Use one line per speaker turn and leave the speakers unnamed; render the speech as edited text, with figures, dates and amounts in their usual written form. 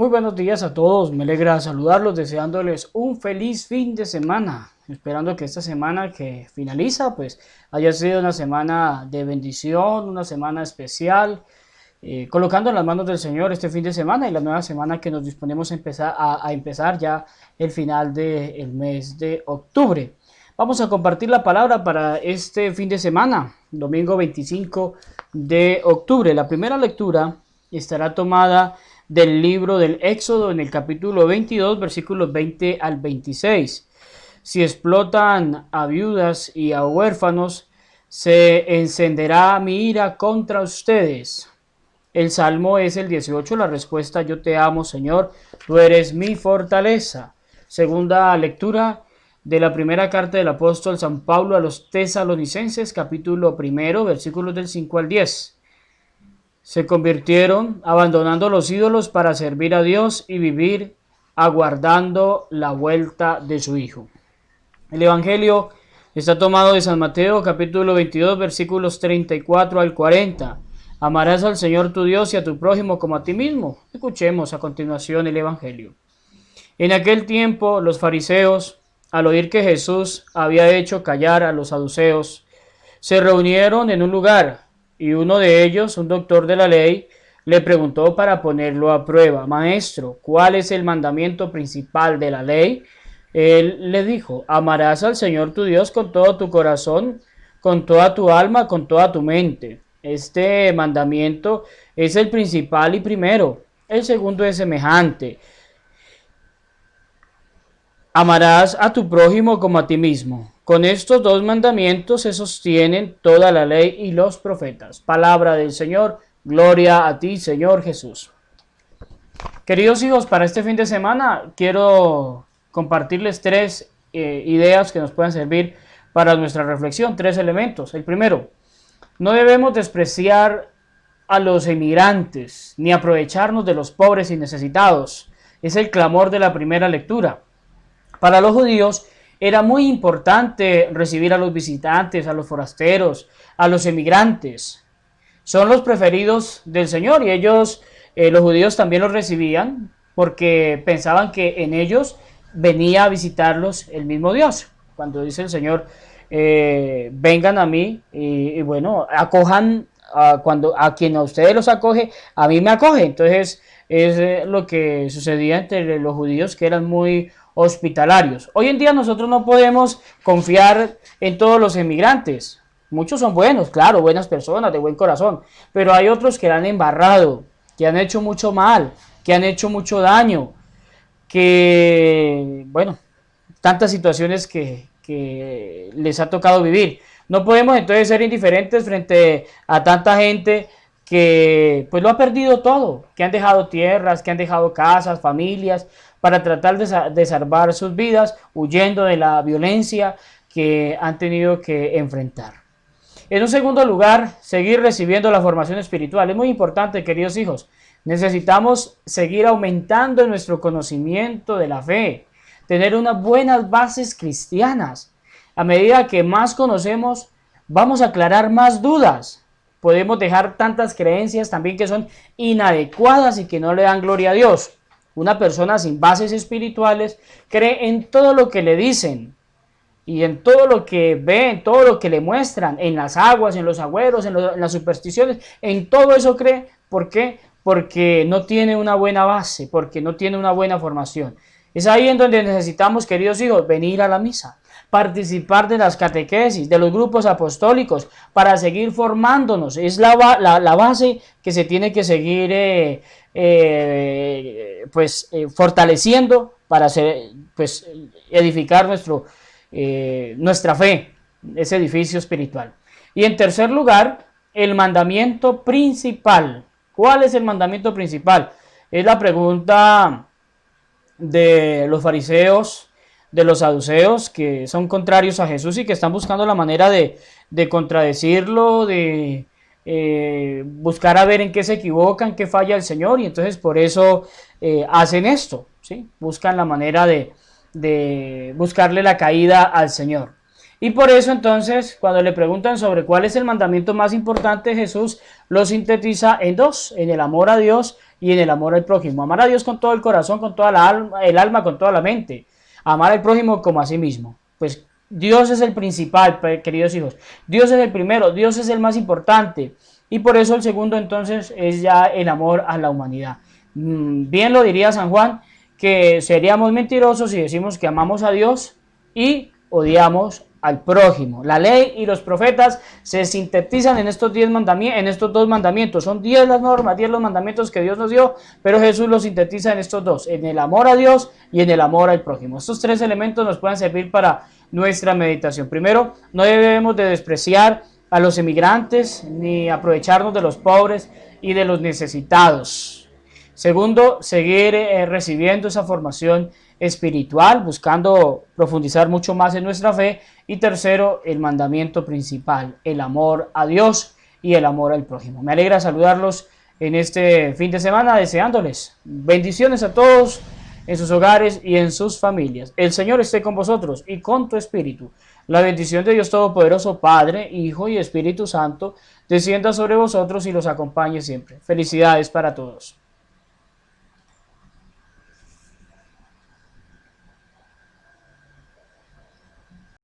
Muy buenos días a todos, me alegra saludarlos, deseándoles un feliz fin de semana, esperando que esta semana que finaliza pues haya sido una semana de bendición, una semana especial, colocando en las manos del Señor este fin de semana y la nueva semana que nos disponemos a empezar ya el final del mes de octubre. Vamos a compartir la palabra para este fin de semana, domingo 25 de octubre. La primera lectura estará tomada del libro del Éxodo en el capítulo 22, versículos 20 al 26. Si explotan a viudas y a huérfanos, se encenderá mi ira contra ustedes. El salmo es el 18, la respuesta: yo te amo, Señor, tú eres mi fortaleza. Segunda lectura de la primera carta del apóstol San Pablo a los tesalonicenses, capítulo 1, versículos del 5 al 10. Se convirtieron abandonando los ídolos para servir a Dios y vivir aguardando la vuelta de su Hijo. El Evangelio está tomado de San Mateo, capítulo 22, versículos 34 al 40. Amarás al Señor tu Dios y a tu prójimo como a ti mismo. Escuchemos a continuación el Evangelio. En aquel tiempo los fariseos, al oír que Jesús había hecho callar a los saduceos, se reunieron en un lugar, y uno de ellos, un doctor de la ley, le preguntó para ponerlo a prueba: Maestro, ¿cuál es el mandamiento principal de la ley? Él le dijo: amarás al Señor tu Dios con todo tu corazón, con toda tu alma, con toda tu mente. Este mandamiento es el principal y primero. El segundo es semejante: amarás a tu prójimo como a ti mismo. Con estos dos mandamientos se sostienen toda la ley y los profetas. Palabra del Señor, gloria a ti, Señor Jesús. Queridos hijos, para este fin de semana quiero compartirles tres ideas que nos pueden servir para nuestra reflexión, tres elementos. El primero: no debemos despreciar a los emigrantes ni aprovecharnos de los pobres y necesitados. Es el clamor de la primera lectura. Para los judíos era muy importante recibir a los visitantes, a los forasteros, a los emigrantes. Son los preferidos del Señor y ellos, los judíos, también los recibían porque pensaban que en ellos venía a visitarlos el mismo Dios. Cuando dice el Señor, vengan a mí y bueno, acojan a quien a ustedes los acoge, a mí me acoge. Entonces es lo que sucedía entre los judíos, que eran muy hospitalarios. Hoy en día nosotros no podemos confiar en todos los emigrantes. Muchos son buenos, claro, buenas personas, de buen corazón, pero hay otros que la han embarrado, que han hecho mucho mal, que han hecho mucho daño, que, bueno, tantas situaciones que les ha tocado vivir. No podemos entonces ser indiferentes frente a tanta gente que pues lo ha perdido todo, que han dejado tierras, que han dejado casas, familias, para tratar de salvar sus vidas, huyendo de la violencia que han tenido que enfrentar. En un segundo lugar, seguir recibiendo la formación espiritual. Es muy importante, queridos hijos. Necesitamos seguir aumentando nuestro conocimiento de la fe, tener unas buenas bases cristianas. A medida que más conocemos, vamos a aclarar más dudas. Podemos dejar tantas creencias también que son inadecuadas y que no le dan gloria a Dios. Una persona sin bases espirituales cree en todo lo que le dicen y en todo lo que ve, en todo lo que le muestran, en las aguas, en los agüeros, en las supersticiones, en todo eso cree. ¿Por qué? Porque no tiene una buena base, porque no tiene una buena formación. Es ahí en donde necesitamos, queridos hijos, venir a la misa, participar de las catequesis, de los grupos apostólicos, para seguir formándonos. Es la base que se tiene que seguir fortaleciendo para edificar nuestra fe, ese edificio espiritual. Y en tercer lugar, el mandamiento principal. ¿Cuál es el mandamiento principal? Es la pregunta de los fariseos, de los saduceos, que son contrarios a Jesús y que están buscando la manera de contradecirlo, de buscar a ver en qué se equivocan, qué falla el Señor, y entonces por eso hacen esto, ¿sí? Buscan la manera de buscarle la caída al Señor. Y por eso entonces, cuando le preguntan sobre cuál es el mandamiento más importante, Jesús lo sintetiza en dos, en el amor a Dios y en el amor al prójimo. Amar a Dios con todo el corazón, con toda el alma, con toda la mente. Amar al prójimo como a sí mismo. Pues Dios es el principal, queridos hijos. Dios es el primero, Dios es el más importante. Y por eso el segundo entonces es ya el amor a la humanidad. Bien lo diría San Juan, que seríamos mentirosos si decimos que amamos a Dios y odiamos al prójimo. La ley y los profetas se sintetizan en estos 10 mandamientos, en estos dos mandamientos. Son 10 las normas, 10 los mandamientos que Dios nos dio, pero Jesús los sintetiza en estos dos, en el amor a Dios y en el amor al prójimo. Estos tres elementos nos pueden servir para nuestra meditación. Primero, no debemos de despreciar a los emigrantes ni aprovecharnos de los pobres y de los necesitados. Segundo, seguir recibiendo esa formación espiritual, buscando profundizar mucho más en nuestra fe. Y tercero, el mandamiento principal, el amor a Dios y el amor al prójimo. Me alegra saludarlos en este fin de semana, deseándoles bendiciones a todos en sus hogares y en sus familias. El Señor esté con vosotros y con tu espíritu. La bendición de Dios Todopoderoso, Padre, Hijo y Espíritu Santo, descienda sobre vosotros y los acompañe siempre. Felicidades para todos.